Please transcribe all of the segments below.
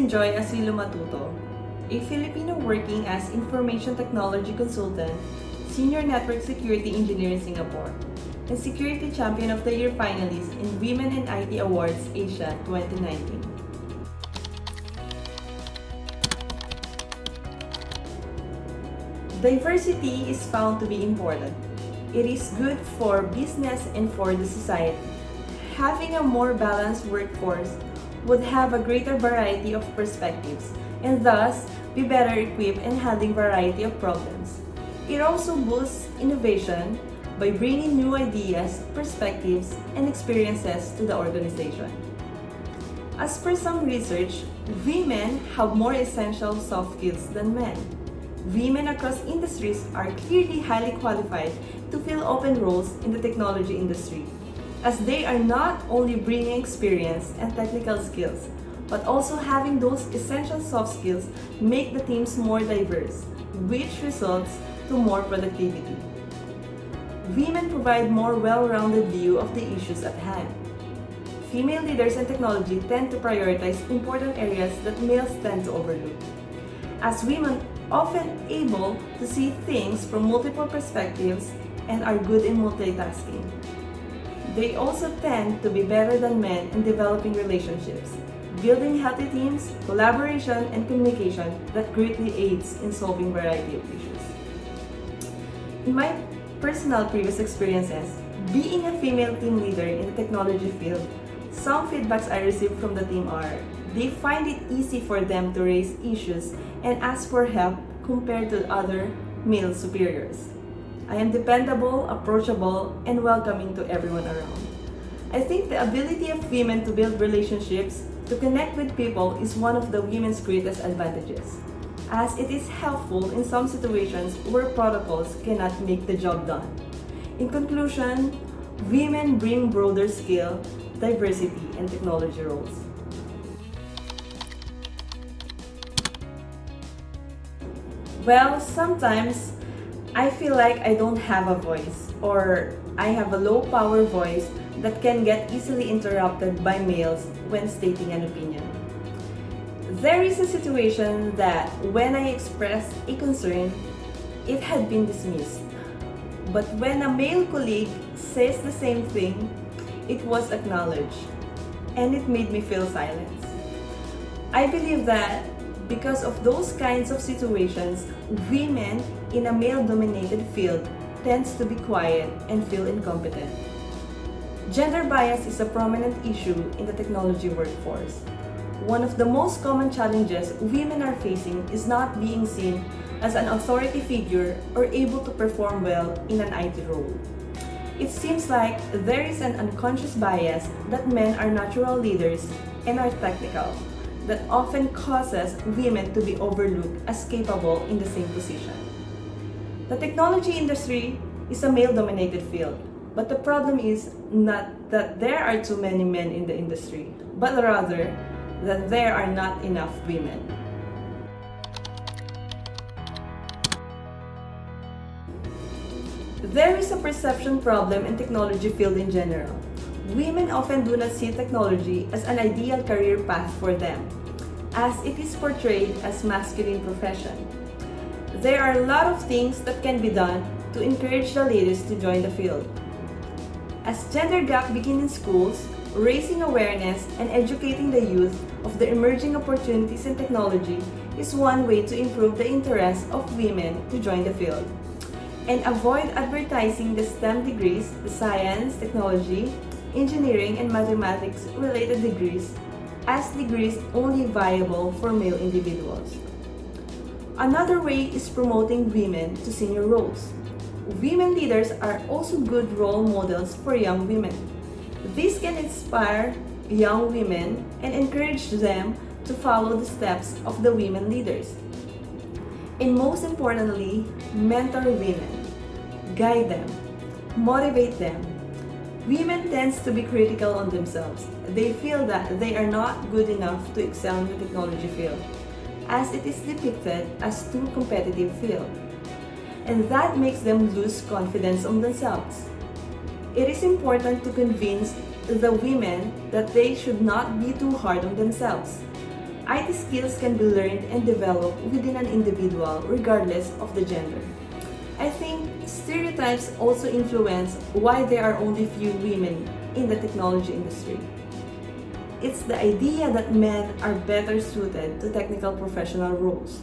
Enjoy Christine Matuto, a Filipino working as Information Technology Consultant, Senior Network Security Engineer in Singapore, and Security Champion of the Year Finalist in Women in IT Awards Asia 2019. Diversity is found to be important. It is good for business and for the society. Having a more balanced workforce would have a greater variety of perspectives and thus be better equipped in handling variety of problems. It also boosts innovation by bringing new ideas, perspectives, and experiences to the organization. As per some research, women have more essential soft skills than men. Women across industries are clearly highly qualified to fill open roles in the technology industry, as they are not only bringing experience and technical skills, but also having those essential soft skills make the teams more diverse, which results to more productivity. Women provide more well-rounded view of the issues at hand. Female leaders in technology tend to prioritize important areas that males tend to overlook, as women often able to see things from multiple perspectives and are good in multitasking. They also tend to be better than men in developing relationships, building healthy teams, collaboration, and communication that greatly aids in solving variety of issues. In my personal previous experiences, being a female team leader in the technology field, some feedbacks I received from the team are, they find it easy for them to raise issues and ask for help compared to other male superiors. I am dependable, approachable, and welcoming to everyone around. I think the ability of women to build relationships, to connect with people is one of the women's greatest advantages, as it is helpful in some situations where protocols cannot make the job done. In conclusion, women bring broader skill, diversity, and technology roles. Well, sometimes I feel like I don't have a voice, or I have a low power voice that can get easily interrupted by males when stating an opinion. There is a situation that when I expressed a concern, it had been dismissed. But when a male colleague says the same thing, it was acknowledged, and it made me feel silence. I believe that because of those kinds of situations, women in a male-dominated field tends to be quiet and feel incompetent. Gender bias is a prominent issue in the technology workforce. One of the most common challenges women are facing is not being seen as an authority figure or able to perform well in an IT role. It seems like there is an unconscious bias that men are natural leaders and are technical, that often causes women to be overlooked as capable in the same position. The technology industry is a male-dominated field, but the problem is not that there are too many men in the industry, but rather that there are not enough women. There is a perception problem in technology field in general. Women often do not see technology as an ideal career path for them, as it is portrayed as masculine profession. There are a lot of things that can be done to encourage the ladies to join the field. As gender gap begins in schools, raising awareness and educating the youth of the emerging opportunities in technology is one way to improve the interest of women to join the field. And avoid advertising the STEM degrees, the science, technology, engineering, and mathematics related degrees as degrees only viable for male individuals. Another way is promoting women to senior roles. Women leaders are also good role models for young women. This can inspire young women and encourage them to follow the steps of the women leaders. And most importantly, mentor women, guide them, motivate them. Women tend to be critical on themselves. They feel that they are not good enough to excel in the technology field, as it is depicted as too competitive field. And that makes them lose confidence on themselves. It is important to convince the women that they should not be too hard on themselves. IT skills can be learned and developed within an individual regardless of the gender. I think stereotypes also influence why there are only few women in the technology industry. It's the idea that men are better suited to technical professional roles.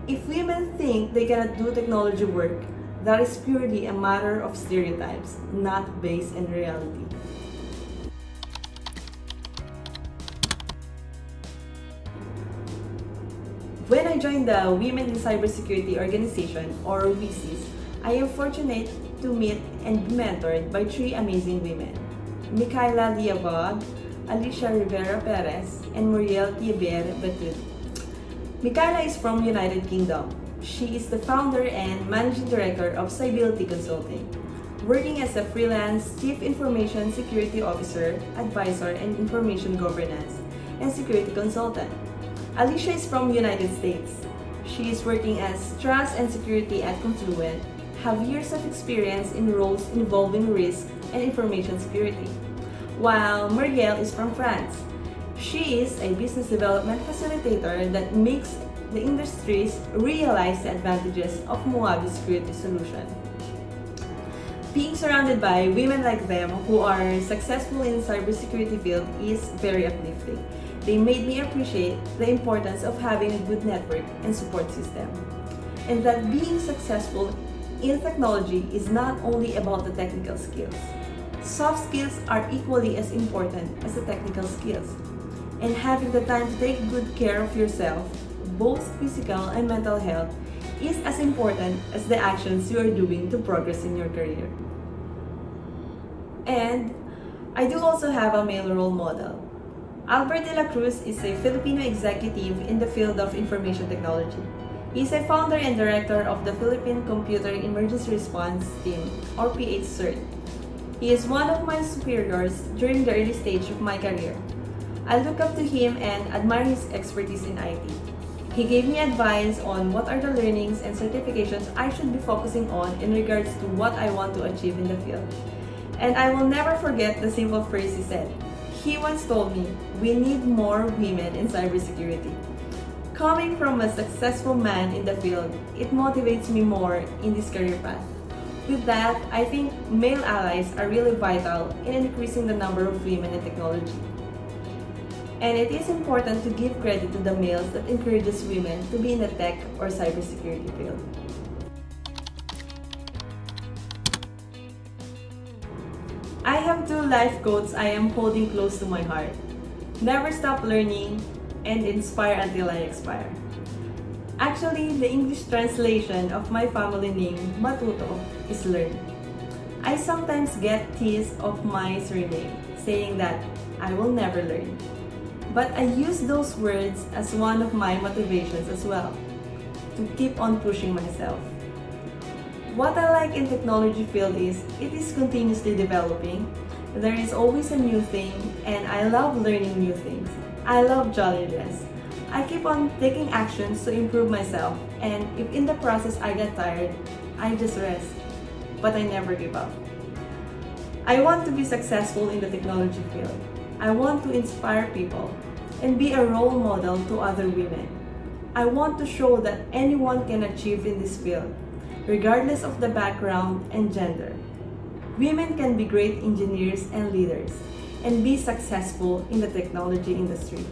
If women think they cannot do technology work, that is purely a matter of stereotypes, not based in reality. When I joined the Women in Cybersecurity Organization, or WICIS, I am fortunate to meet and be mentored by three amazing women: Micaela Liabog, Alicia Rivera Perez, and Muriel Tiber Batud. Micaela is from United Kingdom. She is the founder and managing director of Cybility Consulting, working as a freelance Chief Information Security Officer, Advisor, and Information Governance and Security Consultant. Alicia is from United States. She is working as Trust and Security at Confluent, have years of experience in roles involving risk and information security. While Muriel is from France. She is a business development facilitator that makes the industries realize the advantages of Moabi Security Solution. Being surrounded by women like them who are successful in the cybersecurity field is very uplifting. They made me appreciate the importance of having a good network and support system. And that being successful in technology is not only about the technical skills. Soft skills are equally as important as the technical skills. And having the time to take good care of yourself, both physical and mental health, is as important as the actions you are doing to progress in your career. And I do also have a male role model. Albert de la Cruz is a Filipino executive in the field of information technology. He is a founder and director of the Philippine Computer Emergency Response Team, or PH-CERT. He is one of my superiors during the early stage of my career. I look up to him and admire his expertise in IT. He gave me advice on what are the learnings and certifications I should be focusing on in regards to what I want to achieve in the field. And I will never forget the simple phrase he said. He once told me, "We need more women in cybersecurity." Coming from a successful man in the field, it motivates me more in this career path. With that, I think male allies are really vital in increasing the number of women in technology. And it is important to give credit to the males that encourages women to be in the tech or cybersecurity field. I have two life quotes I am holding close to my heart. Never stop learning and inspire until I expire. Actually, the English translation of my family name, Matuto, is learn. I sometimes get teased of my surname, saying that I will never learn. But I use those words as one of my motivations as well, to keep on pushing myself. What I like in technology field is it is continuously developing. There is always a new thing, and I love learning new things. I love challenges. I keep on taking actions to improve myself, and if in the process I get tired, I just rest. But I never give up. I want to be successful in the technology field. I want to inspire people and be a role model to other women. I want to show that anyone can achieve in this field, regardless of the background and gender. Women can be great engineers and leaders and be successful in the technology industry.